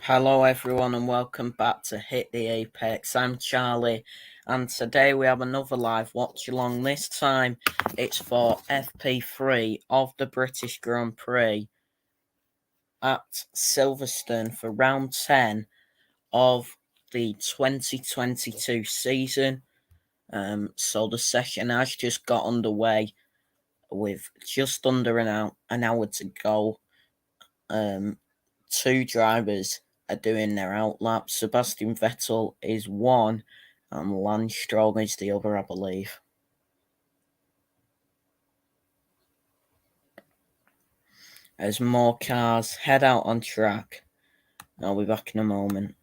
Hello, everyone, and welcome back to Hit the Apex. I'm Charlie, and today we have another live watch along. This time it's for FP3 of the British Grand Prix at Silverstone for round 10 of the 2022 season. So the session has just got underway with just under an hour to go. Two drivers are doing their outlap. Sebastian Vettel is one, and Lance Stroll is the other, I believe. As more cars head out on track. I'll be back in a moment.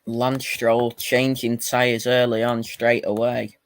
Lance Stroll changing tyres early on straight away.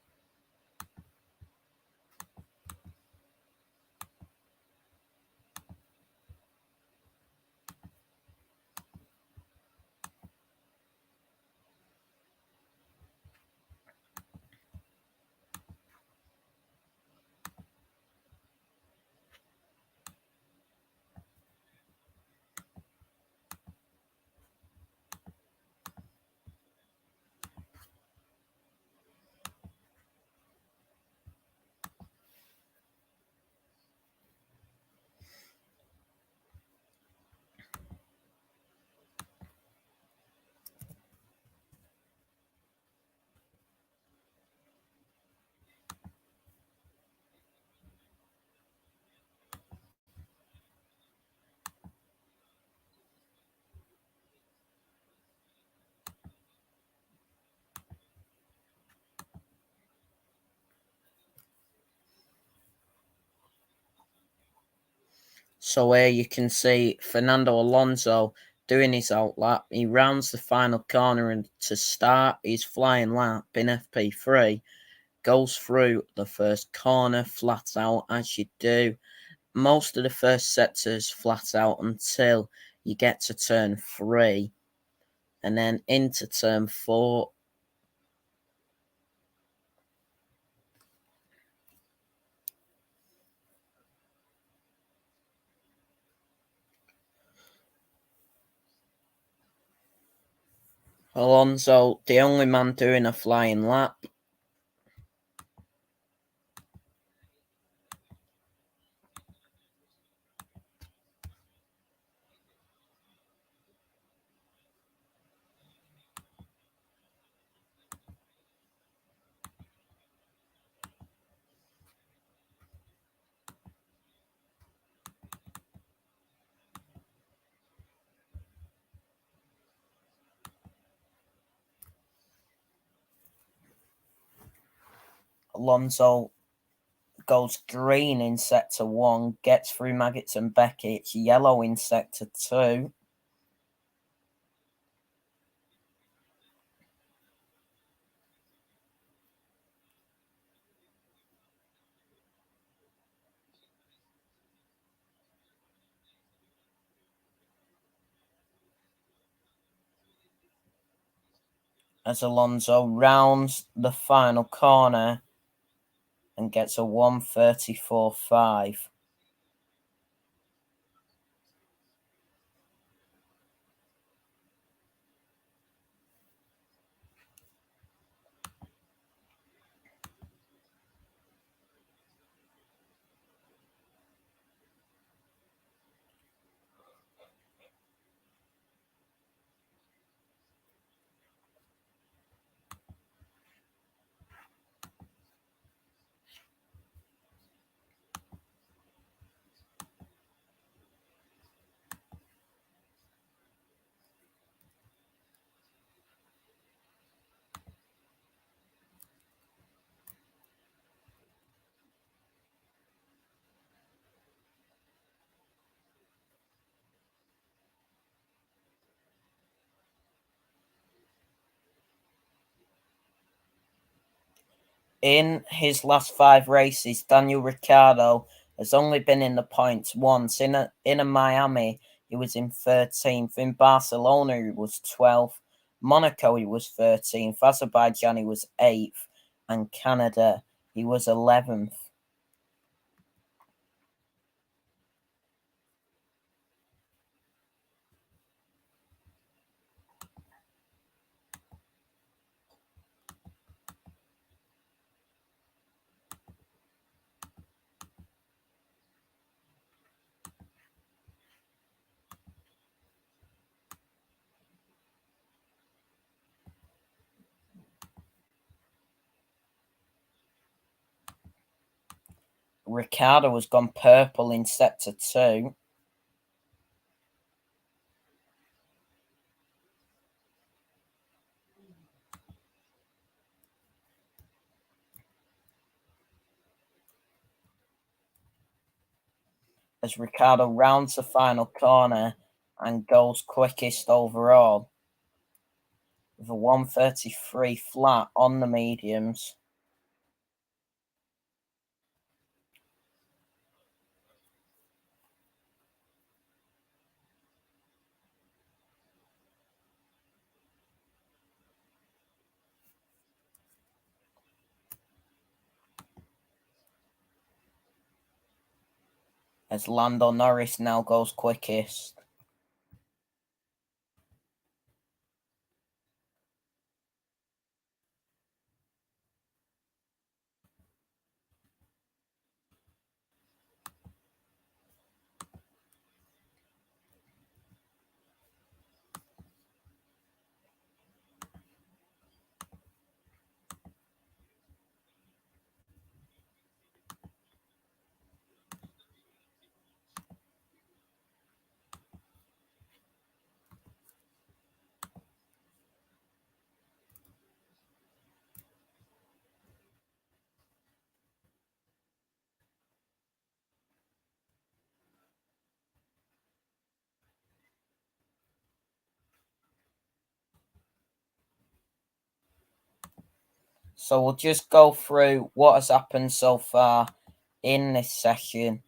So here you can see Fernando Alonso doing his outlap. He rounds the final corner and to start his flying lap in FP3, goes through the first corner flat out as you do. Most of the first sectors flat out until you get to turn 3 and then into turn 4. Alonso, the only man doing a flying lap. Alonso goes green in sector 1, gets through Maggots and Beckett, yellow in sector 2. As Alonso rounds the final corner and gets a 1:34.5. In his last 5 races, Daniel Ricciardo has only been in the points once. In a Miami, he was in 13th. In Barcelona, he was 12th. Monaco, he was 13th. Azerbaijan, he was 8th. And Canada, he was 11th. Ricciardo has gone purple in sector 2. As Ricciardo rounds the final corner and goes quickest overall with a 1:33 flat on the mediums. As Lando Norris now goes quickest. So we'll just go through what has happened so far in this session.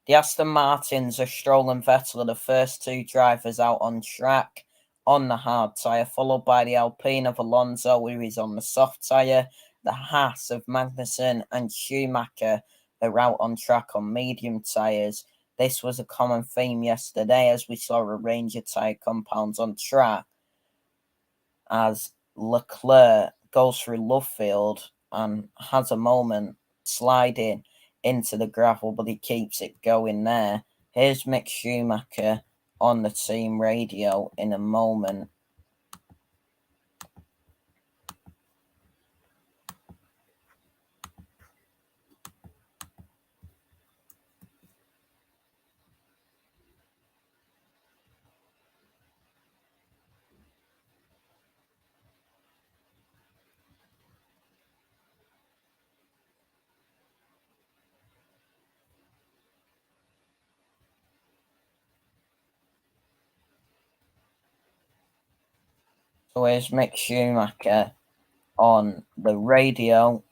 The Aston Martins of Stroll and Vettel are the first 2 drivers out on track on the hard tyre, followed by the Alpine of Alonso, who is on the soft tyre. The Haas of Magnussen and Schumacher are out on track on medium tyres. This was a common theme yesterday as we saw a range of tyre compounds on track as Leclerc goes through Lovefield and has a moment sliding into the gravel, but he keeps it going there. Here's Mick Schumacher on the team radio in a moment. So here's Mick Schumacher on the radio.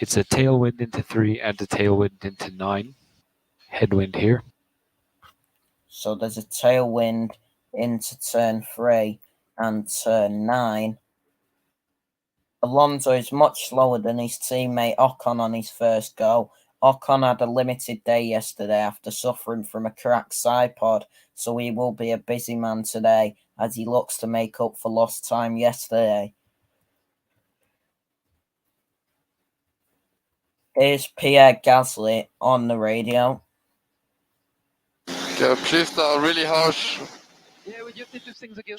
It's a tailwind into 3 and a tailwind into 9. Headwind here. So there's a tailwind into turn 3 and turn 9. Alonso is much slower than his teammate Ocon on his first go. Ocon had a limited day yesterday after suffering from a cracked side pod, so he will be a busy man today as he looks to make up for lost time yesterday. Here's Pierre Gasly on the radio. Yeah, please, are really harsh. Yeah, we just did these things again.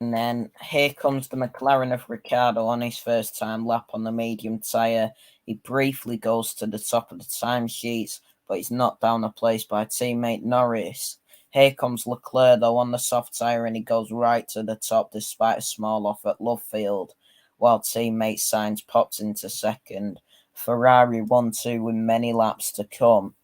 And then here comes the McLaren of Ricciardo on his first time lap on the medium tyre. He briefly goes to the top of the timesheets, but he's knocked down a place by teammate Norris. Here comes Leclerc though on the soft tyre and he goes right to the top despite a small off at Lovefield, while teammate Sainz pops into second. Ferrari 1-2 with many laps to come.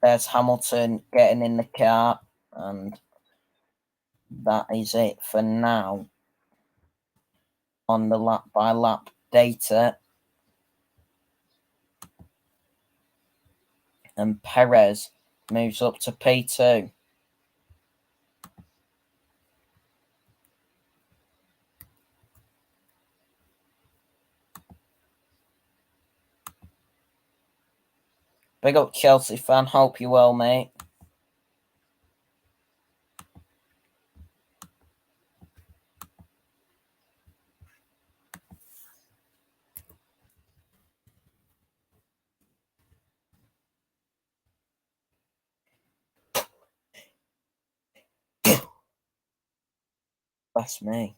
There's Hamilton getting in the car, and that is it for now on the lap by lap data. And Perez moves up to P2. Big up Chelsea fan, hope you well, mate. That's me.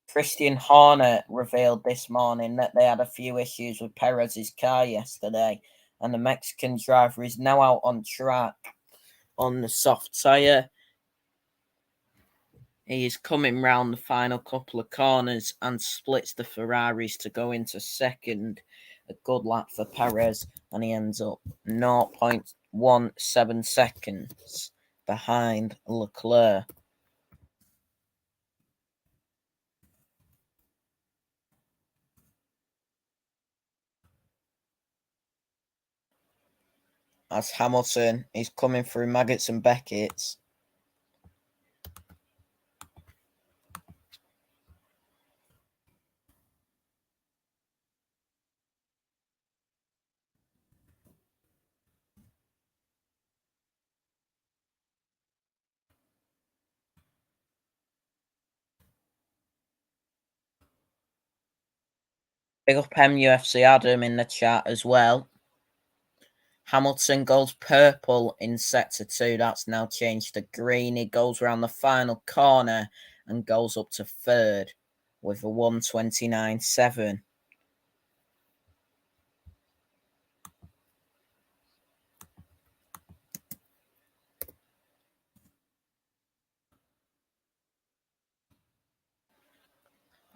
Christian Horner revealed this morning that they had a few issues with Perez's car yesterday, and the Mexican driver is now out on track on the soft tyre. He is coming round the final couple of corners and splits the Ferraris to go into second. A good lap for Perez, and he ends up 0.17 seconds behind Leclerc. As Hamilton is coming through Maggots and Beckett's. Big up MUFC Adam in the chat as well. Hamilton goes purple in sector 2. That's now changed to green. He goes around the final corner and goes up to third with a 1:29.7.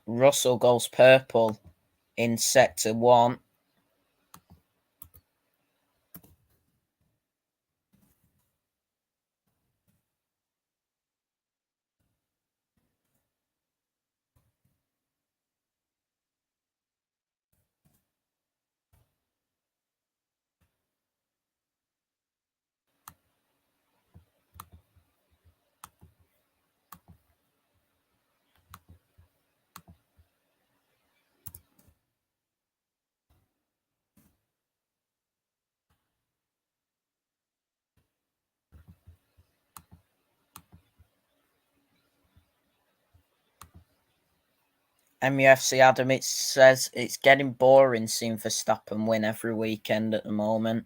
Russell goes purple in sector 1. MUFC Adam, it says it's getting boring seeing Verstappen win every weekend at the moment.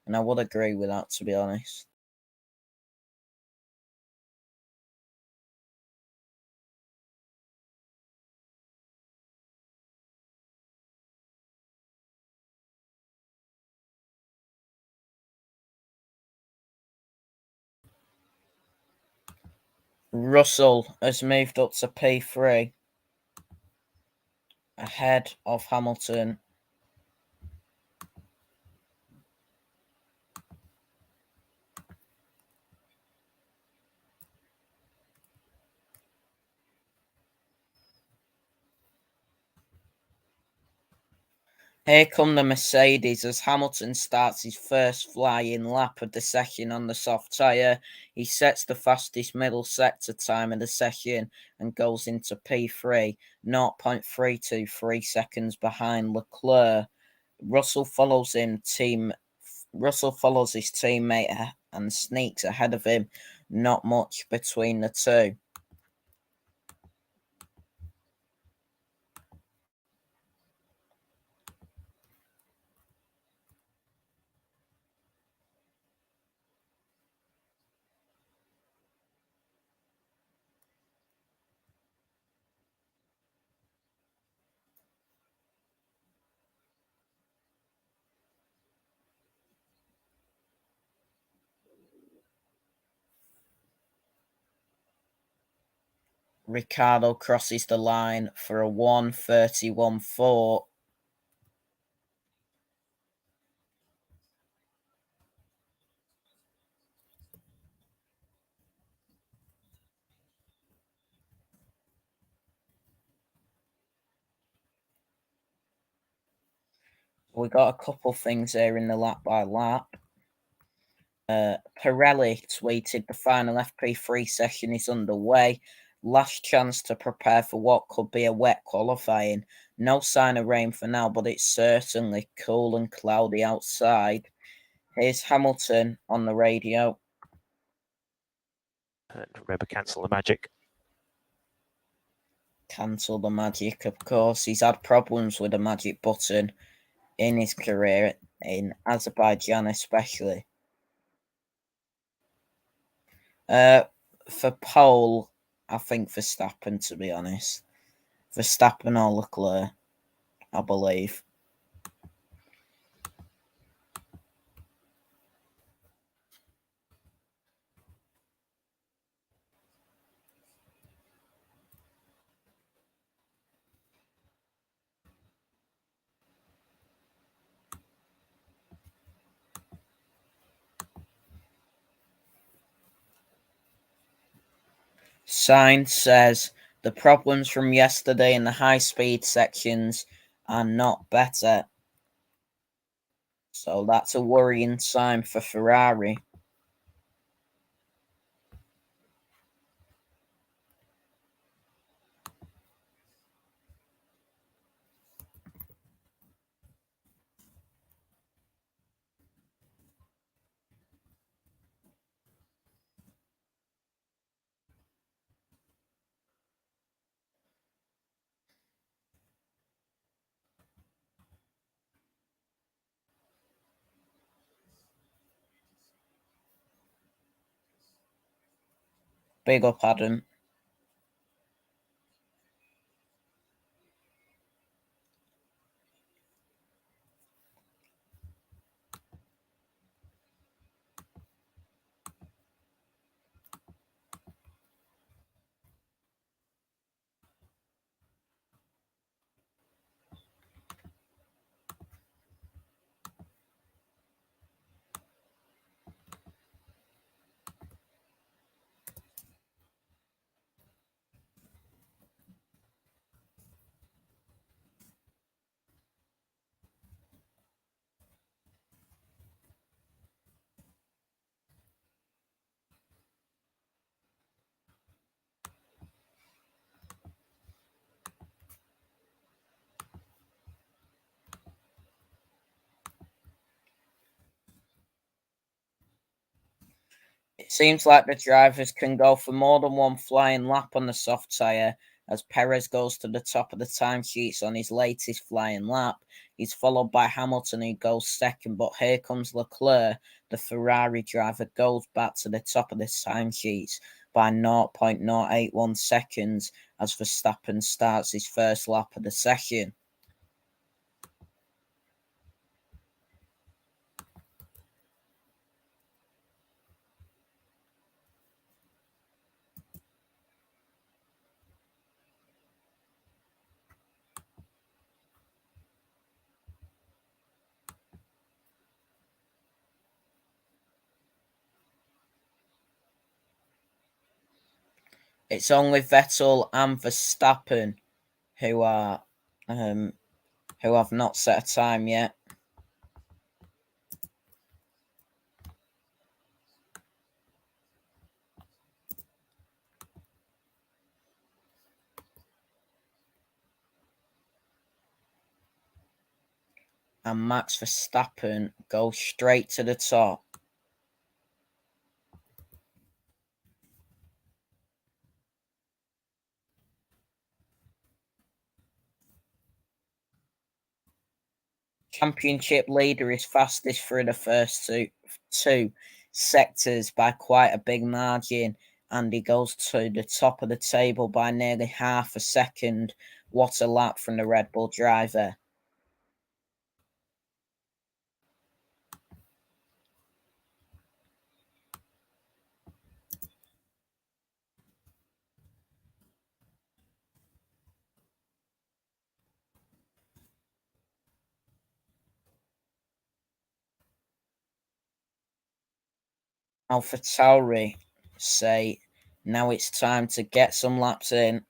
And I would agree with that, to be honest. Russell has moved up to P3 ahead of Hamilton. Here come the Mercedes as Hamilton starts his first flying lap of the session on the soft tyre. He sets the fastest middle sector time of the session and goes into P3, 0.323 seconds behind Leclerc. Russell follows his teammate and sneaks ahead of him. Not much between the two. Ricciardo crosses the line for a 1:31.4. we got a couple things here in the lap by lap. Pirelli tweeted the final FP3 session is underway. Last chance to prepare for what could be a wet qualifying. No sign of rain for now, but it's certainly cool and cloudy outside. Here's Hamilton on the radio. And remember, cancel the magic. Cancel the magic, of course. He's had problems with the magic button in his career, in Azerbaijan especially. For pole, I think Verstappen, to be honest. Verstappen or Leclerc, I believe. Sainz says the problems from yesterday in the high-speed sections are not better. So that's a worrying sign for Ferrari. Big up, Adam. It seems like the drivers can go for more than one flying lap on the soft tyre, as Perez goes to the top of the timesheets on his latest flying lap. He's followed by Hamilton, who goes second, but here comes Leclerc. The Ferrari driver goes back to the top of the timesheets by 0.081 seconds as Verstappen starts his first lap of the session. It's only Vettel and Verstappen who have not set a time yet. And Max Verstappen goes straight to the top. Championship leader is fastest through the first two sectors by quite a big margin, and he goes to the top of the table by nearly half a second. What a lap from the Red Bull driver. Alfa Tauri say now it's time to get some laps in.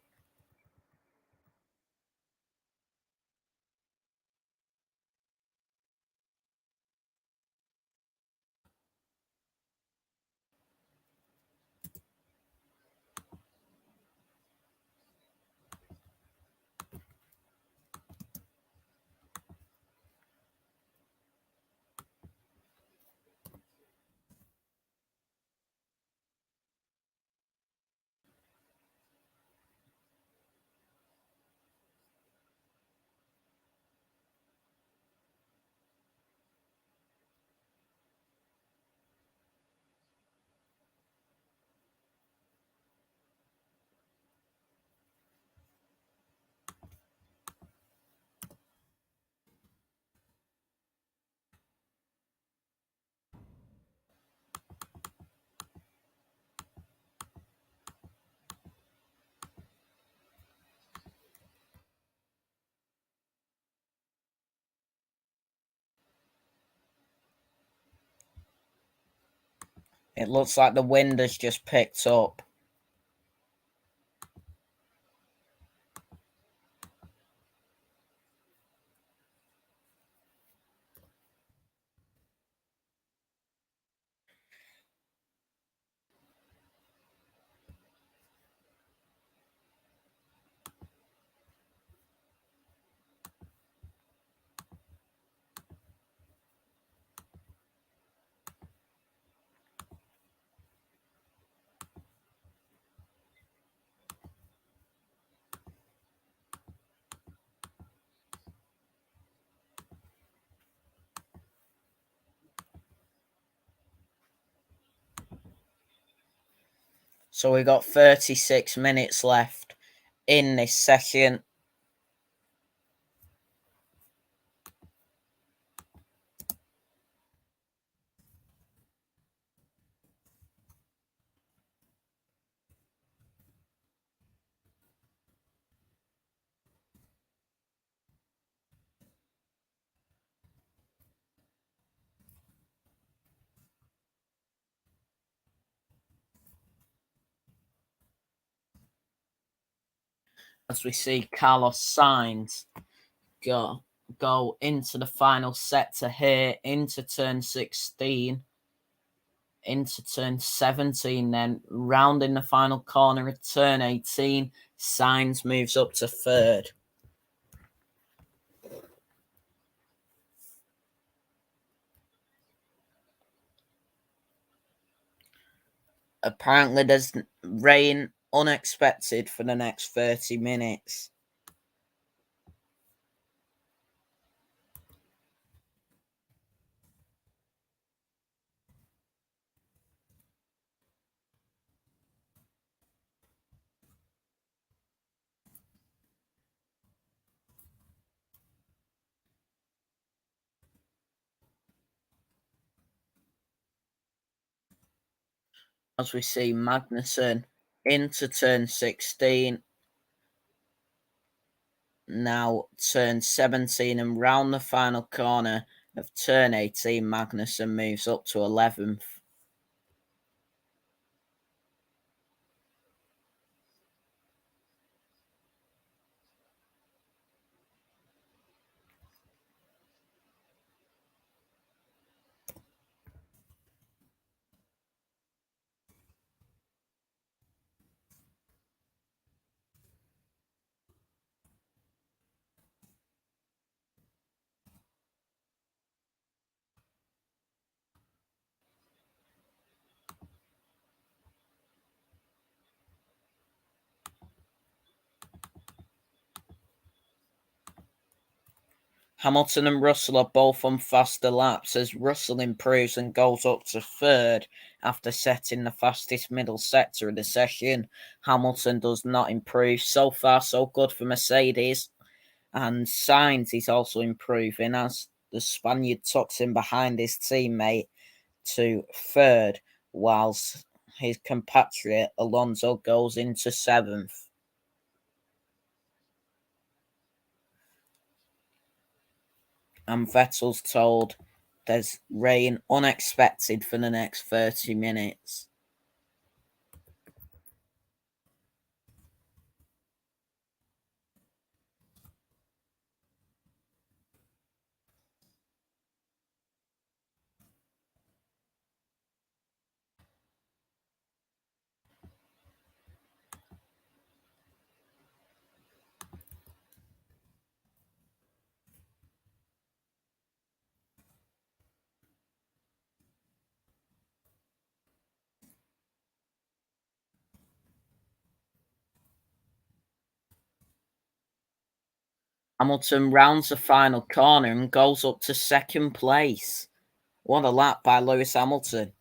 It looks like the wind has just picked up. So we got 36 minutes left in this session. As we see Carlos Sainz go into the final sector here, into turn 16, into turn 17, then rounding the final corner of turn 18, Sainz moves up to third. Apparently there's rain unexpected for the next 30 minutes. As we see Magnussen into turn 16, now turn 17, and round the final corner of turn 18, Magnussen moves up to 11th. Hamilton and Russell are both on faster laps as Russell improves and goes up to third after setting the fastest middle sector of the session. Hamilton does not improve. So far, so good for Mercedes. And Sainz is also improving as the Spaniard tucks in behind his teammate to third, whilst his compatriot Alonso goes into 7th. And Vettel's told there's rain unexpected for the next 30 minutes. Hamilton rounds the final corner and goes up to second place. What a lap by Lewis Hamilton.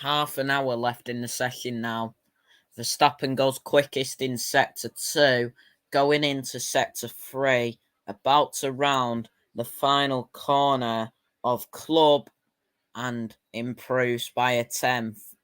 Half an hour left in the session now. Verstappen goes quickest in sector 2, going into sector 3, about to round the final corner of Club and improves by a tenth.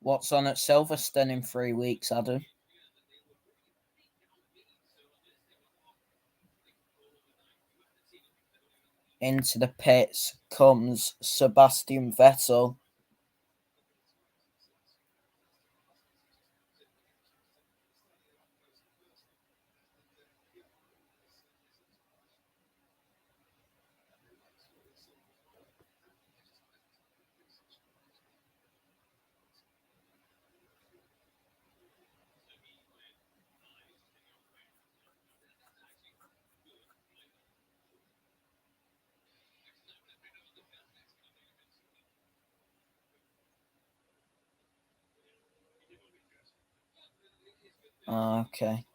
What's on at Silverstone in 3 weeks, Adam? Into the pits comes Sebastian Vettel. Okay.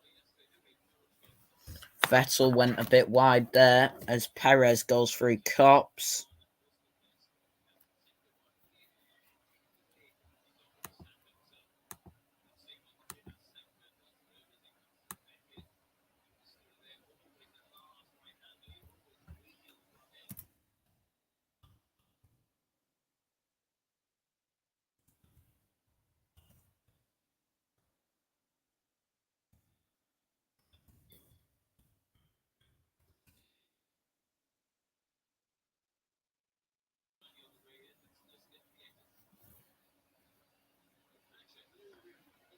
Vettel went a bit wide there as Perez goes through cops.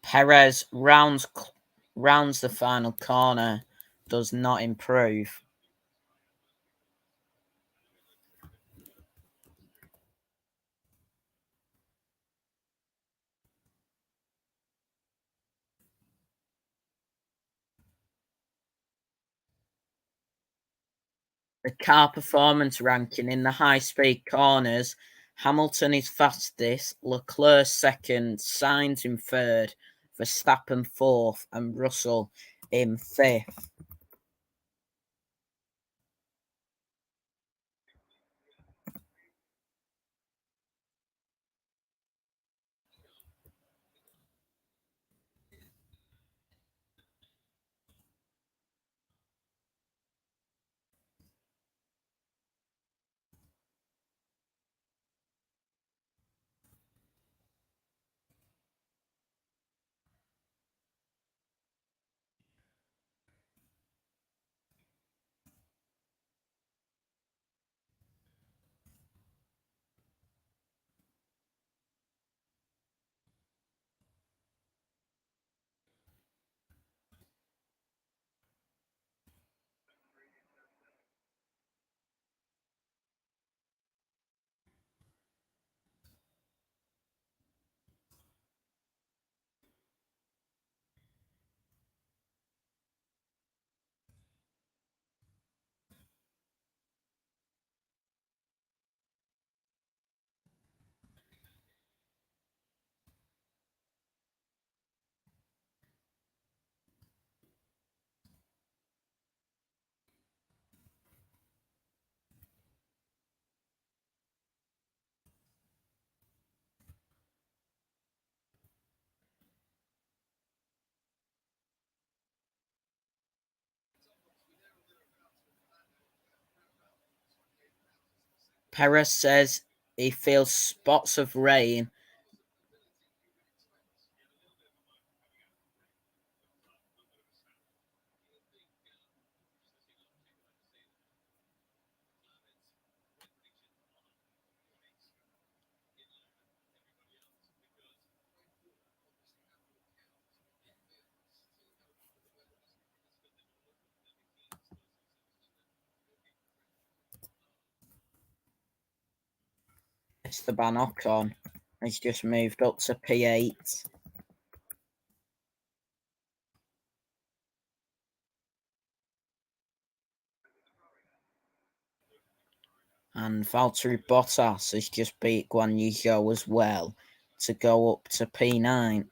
Perez rounds the final corner, does not improve. The car performance ranking in the high-speed corners, Hamilton is fastest, Leclerc second, Sainz in third, Verstappen fourth, and Russell in fifth. Perez says he feels spots of rain. Esteban Ocon has just moved up to P8. And Valtteri Bottas has just beat Guan Yu Zhou as well to go up to P9.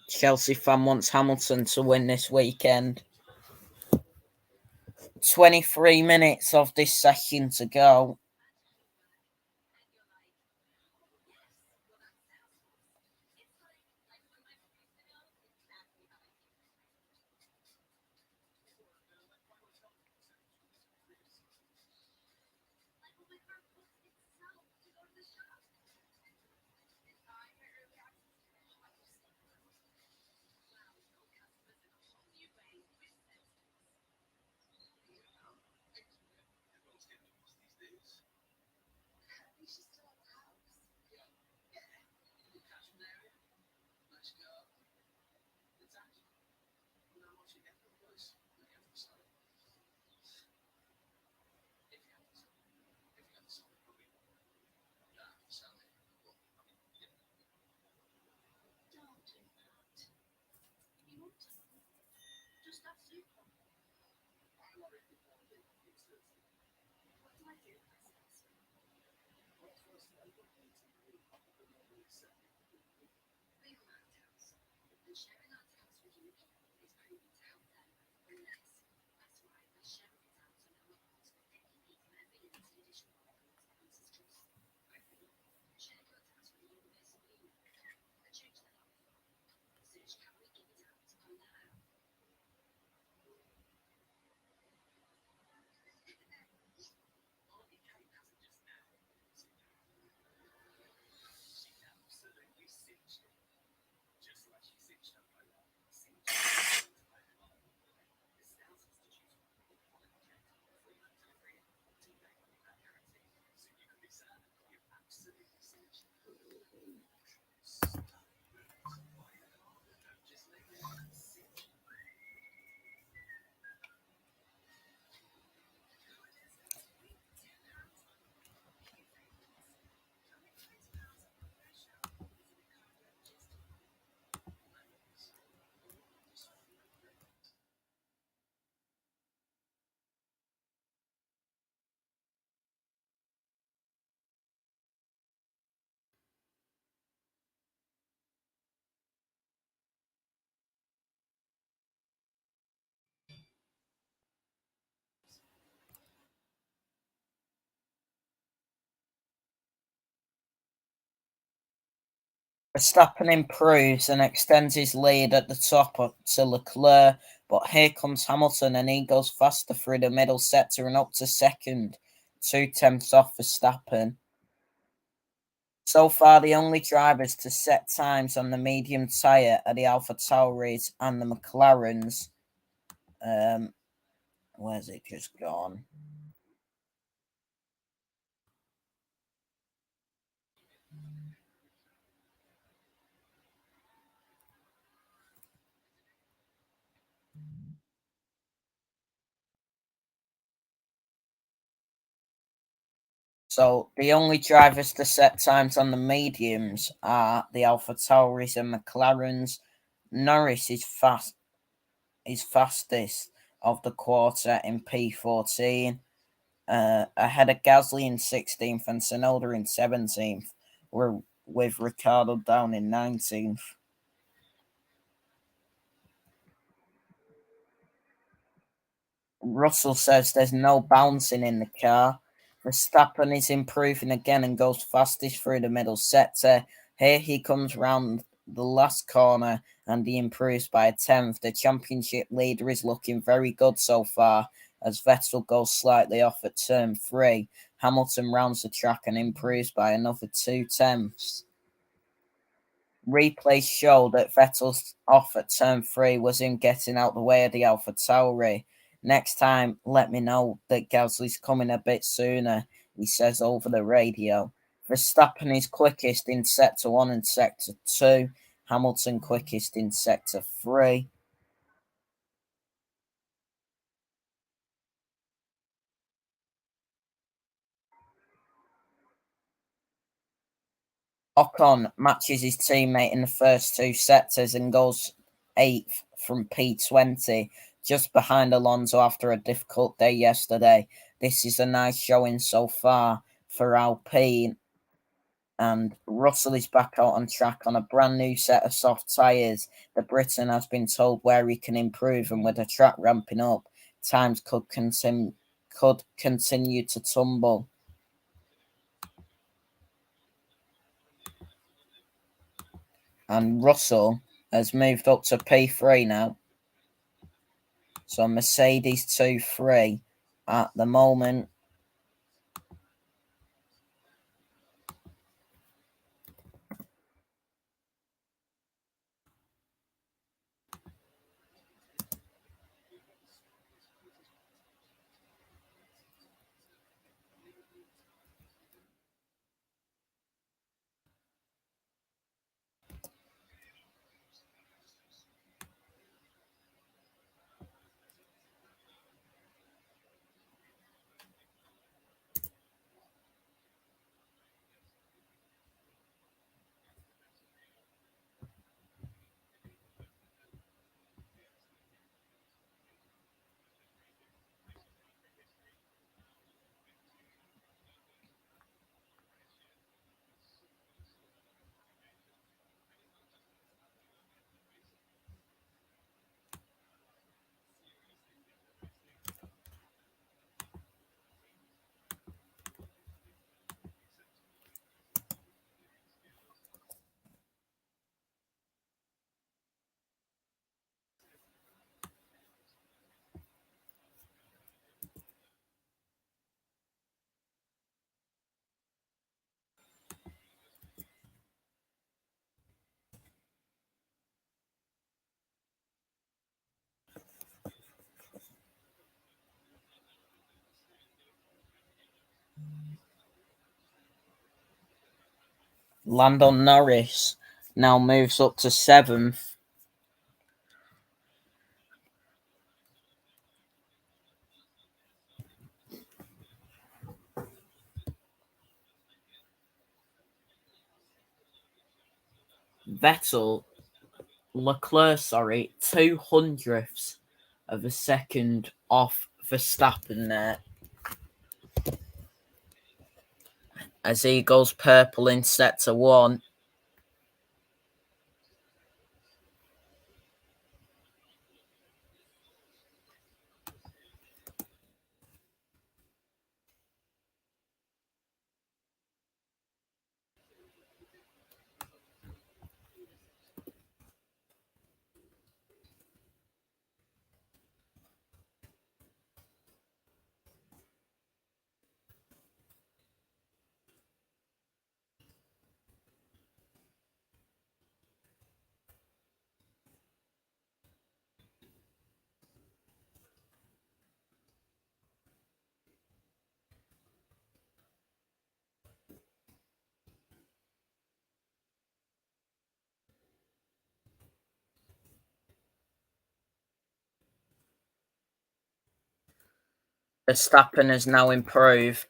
Chelsea fan wants Hamilton to win this weekend. 23 minutes of this session to go. Verstappen improves and extends his lead at the top up to Leclerc, but here comes Hamilton and he goes faster through the middle sector and up to second, 2/10 off Verstappen. So far, the only drivers to set times on the medium tyre are the Alfa Tauris and the McLarens. Where's it just gone? So the only drivers to set times on the mediums are the Alfa Tauris and McLarens. Norris is fastest of the quarter in P14. ahead of Gasly in 16th and Tsunoda in 17th, with Ricciardo down in 19th. Russell says there's no bouncing in the car. Verstappen is improving again and goes fastest through the middle sector. Here he comes round the last corner and he improves by a tenth. The championship leader is looking very good so far as Vettel goes slightly off at turn 3. Hamilton rounds the track and improves by another 2/10. Replays show that Vettel's off at turn 3 was him getting out the way of the Alfa Tauri. Next time, let me know that Gasly's coming a bit sooner, he says over the radio. Verstappen is quickest in Sector 1 and Sector 2. Hamilton quickest in Sector 3. Ocon matches his teammate in the first 2 sectors and goes 8th from P20, just behind Alonso after a difficult day yesterday. This is a nice showing so far for Alpine. And Russell is back out on track on a brand new set of soft tyres. The Briton has been told where he can improve, and with the track ramping up, times could continue to tumble. And Russell has moved up to P3 now. So Mercedes 2-3 at the moment. Lando Norris now moves up to 7th. Leclerc, 200ths of a second off Verstappen there. As he goes purple in Sector 1. Verstappen has now improved.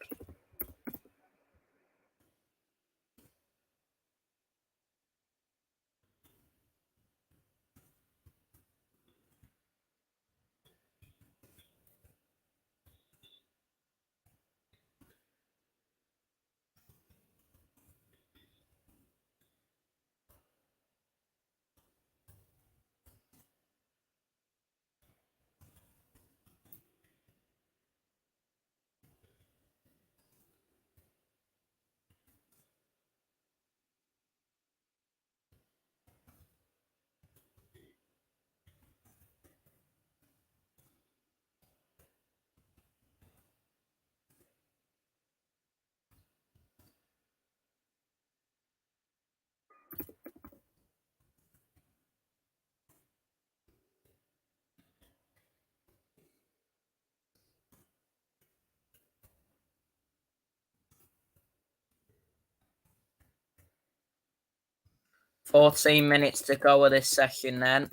14 minutes to go of this session then.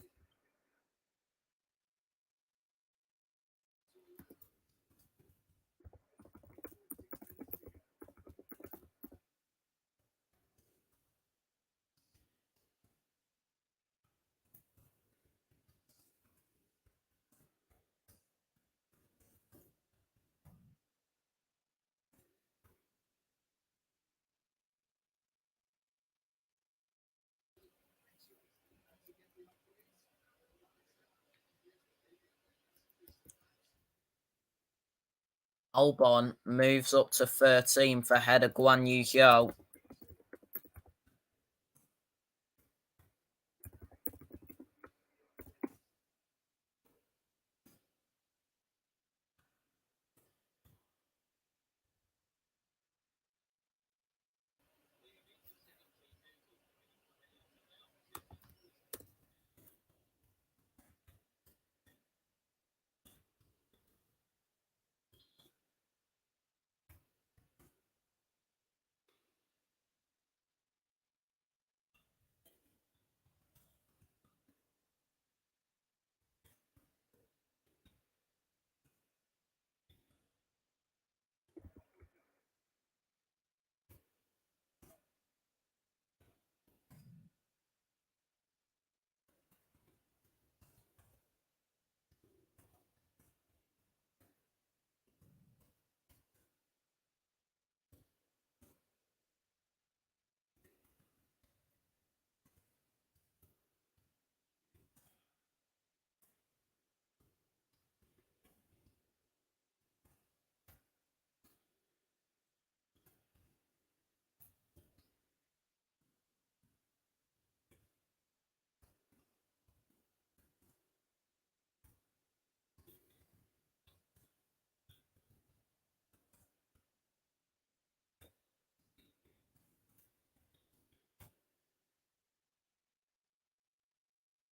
Albon moves up to 13th ahead of Guan Yu Zhou.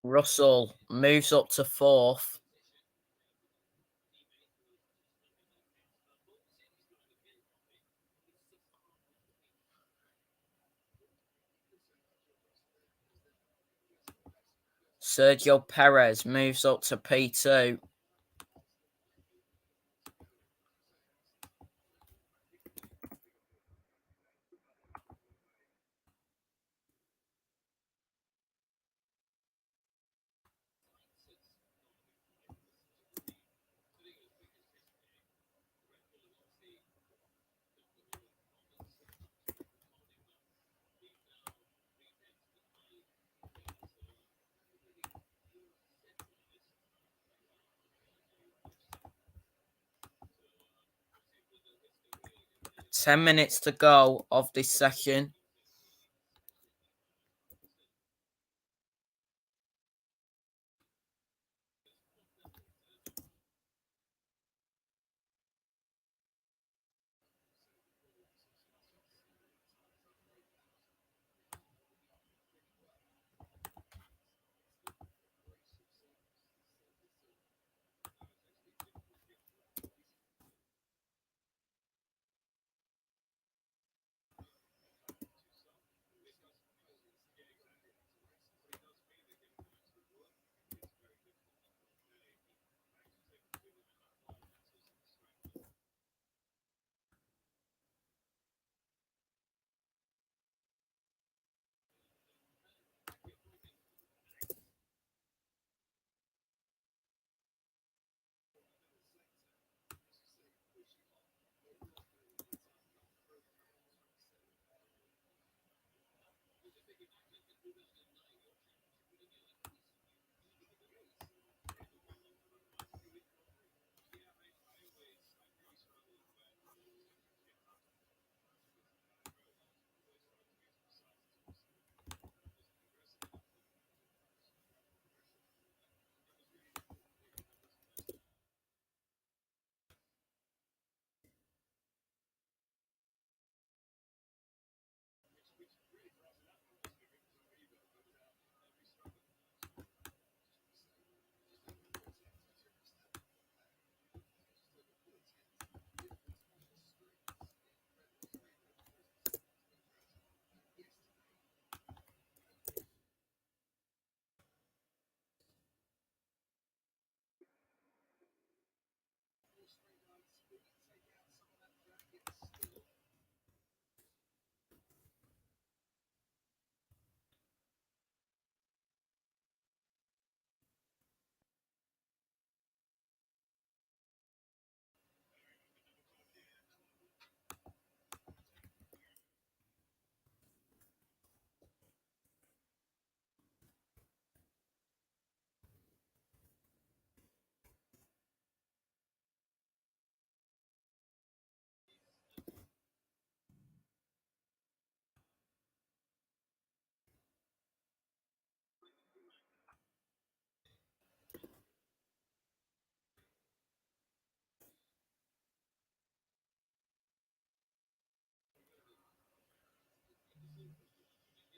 Russell moves up to 4th. Sergio Perez moves up to P2. Ten minutes to go of this session.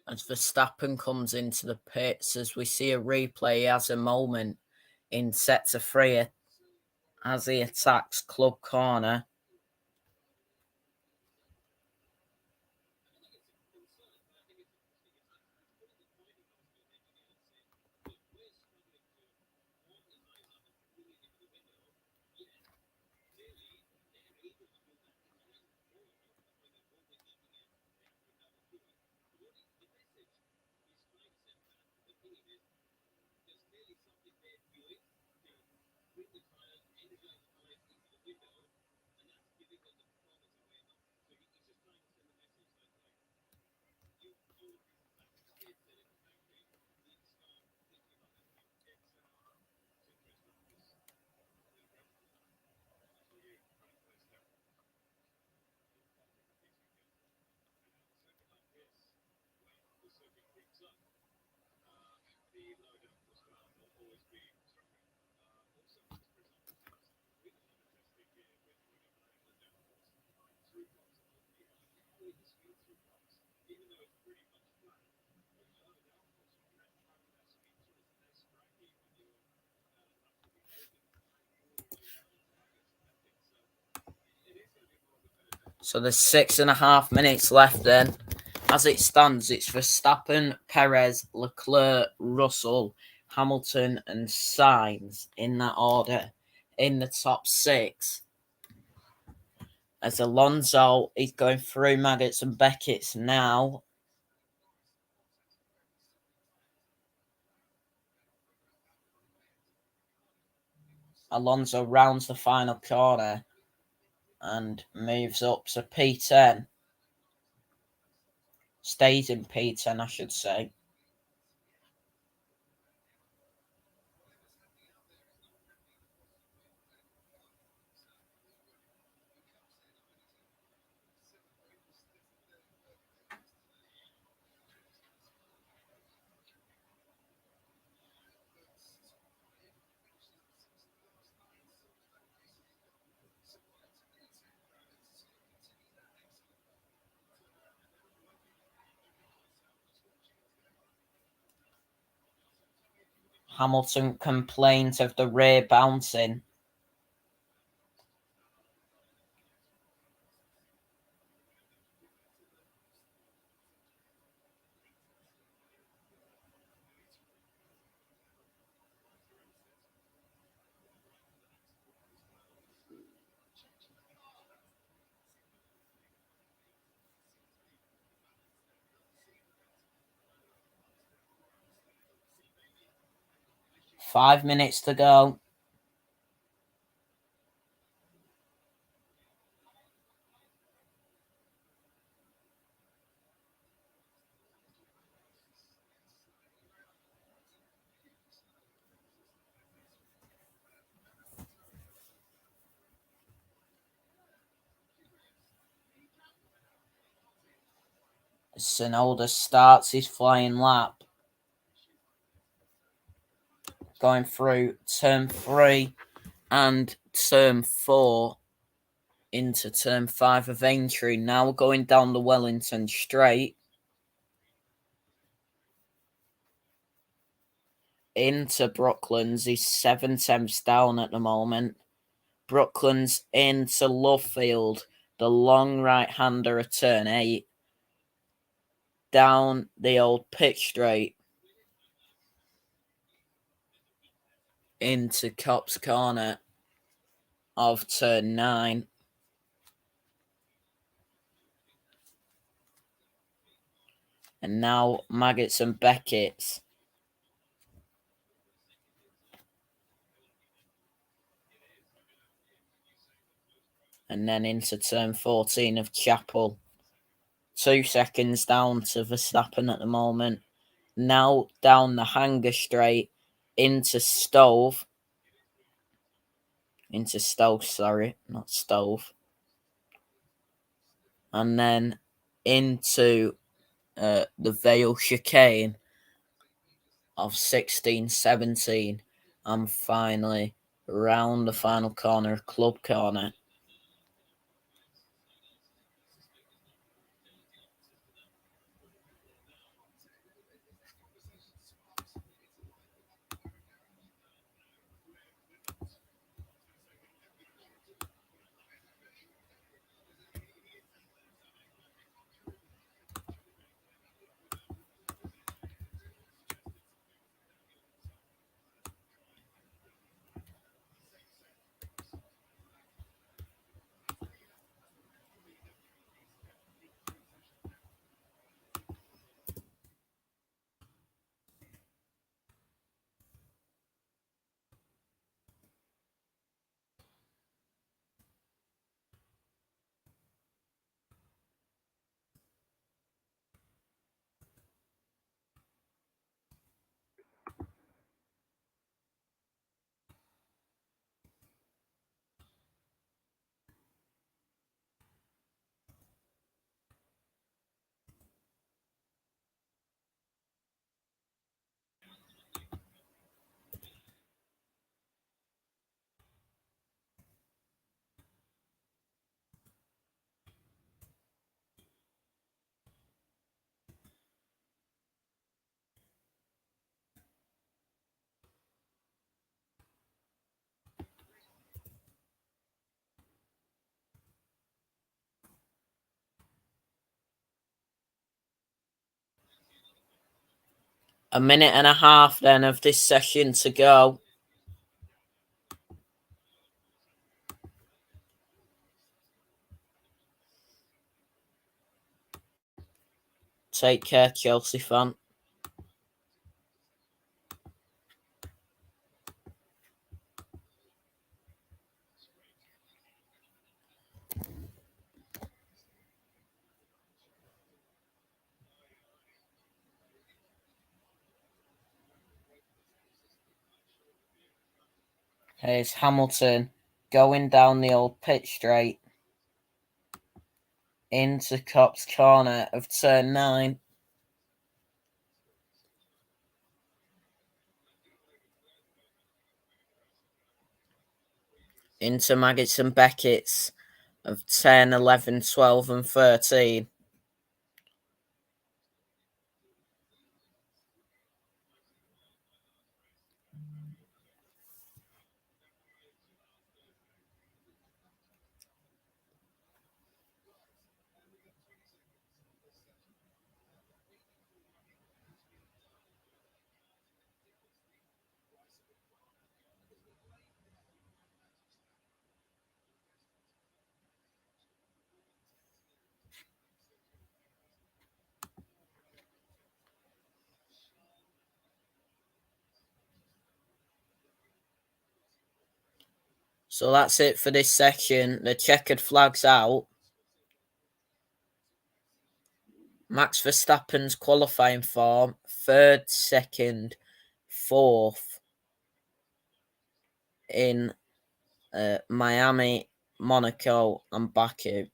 as Verstappen comes into the pits. As we see a replay, he has a moment in sector 3 as he attacks club corner. So there's 6.5 minutes left then. As it stands, it's Verstappen, Perez, Leclerc, Russell, Hamilton and Sainz in that order in the top 6. As Alonso is going through Maggots and Beckett's now. Alonso rounds the final corner and moves up to P10. Stays in P10, I should say. Hamilton complains of the rear bouncing. Five minutes to go. Tsunoda starts his flying lap. Going through turn 3 and turn 4 into turn 5 of entry. Now we're going down the Wellington Straight. Into Brooklands. He's 7 tenths down at the moment. Brooklands into Lovefield. The long right-hander at turn 8. Down the old pit straight. Into Copse Corner of turn 9. And now Maggots and Beckett's. And then into turn 14 of Chapel. 2 seconds down to Verstappen at the moment. Now down the Hanger Straight into Stove. Into Stowe, sorry, not Stove. And then into the Vale Chicane of 16-17. And finally round the final corner of Club Corner. A minute and a half then of this session to go. Take care, Chelsea fan. Here's Hamilton going down the old pit straight into Cop's corner of turn 9. Into Magnussen Beckett's of 10, 11, 12 and 13. So that's it for this section. The checkered flag's out. Max Verstappen's qualifying form, 3rd, 2nd, 4th in Miami, Monaco and Baku.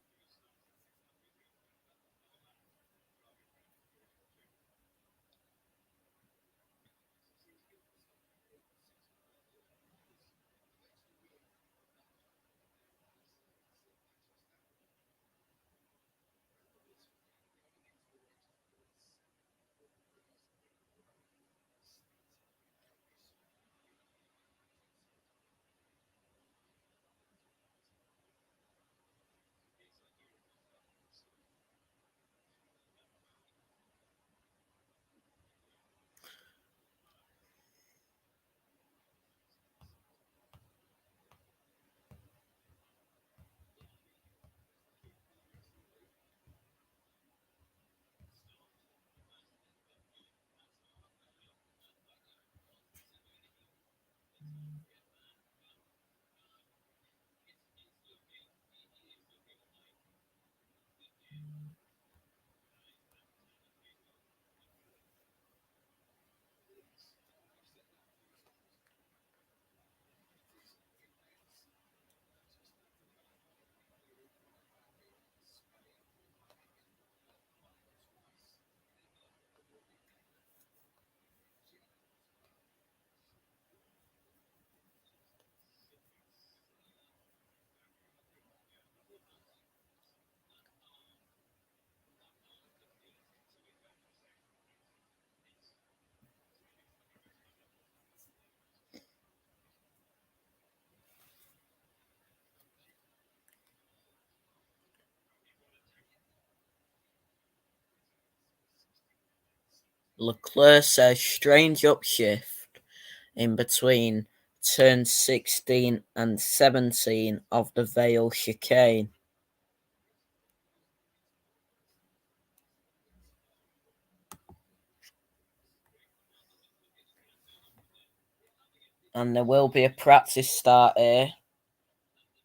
Leclerc says strange upshift in between turn 16 and 17 of the Vale chicane. And there will be a practice start here.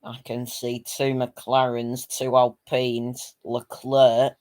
I can see 2 McLarens, 2 Alpines, Leclerc.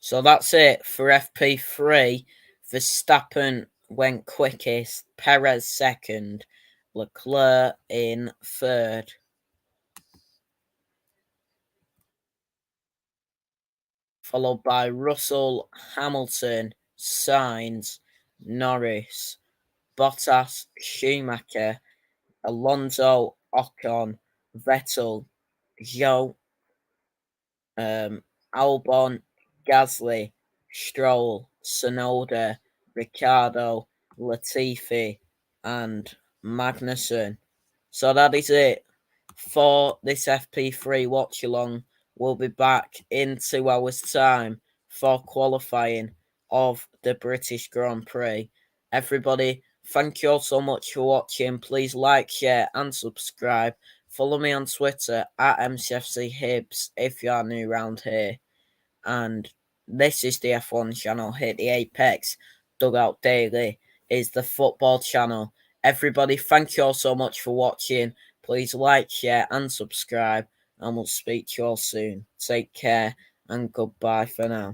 So that's it for FP3. Verstappen went quickest, Perez second, Leclerc in third. Followed by Russell, Hamilton, Sainz, Norris, Bottas, Schumacher, Alonso, Ocon, Vettel, Zhou, Albon, Gasly, Stroll, Tsunoda, Ricciardo, Latifi, and Magnussen. So that is it for this FP3 watch along. We'll be back in 2 hours' time for qualifying of the British Grand Prix. Everybody, thank you all so much for watching. Please like, share, and subscribe. Follow me on Twitter at MCFCHibs if you are new around here. And this is the F1 channel. Hit the Apex. Dugout Daily is the football channel. Everybody, thank you all so much for watching. Please like, share, and subscribe. And we'll speak to you all soon. Take care and goodbye for now.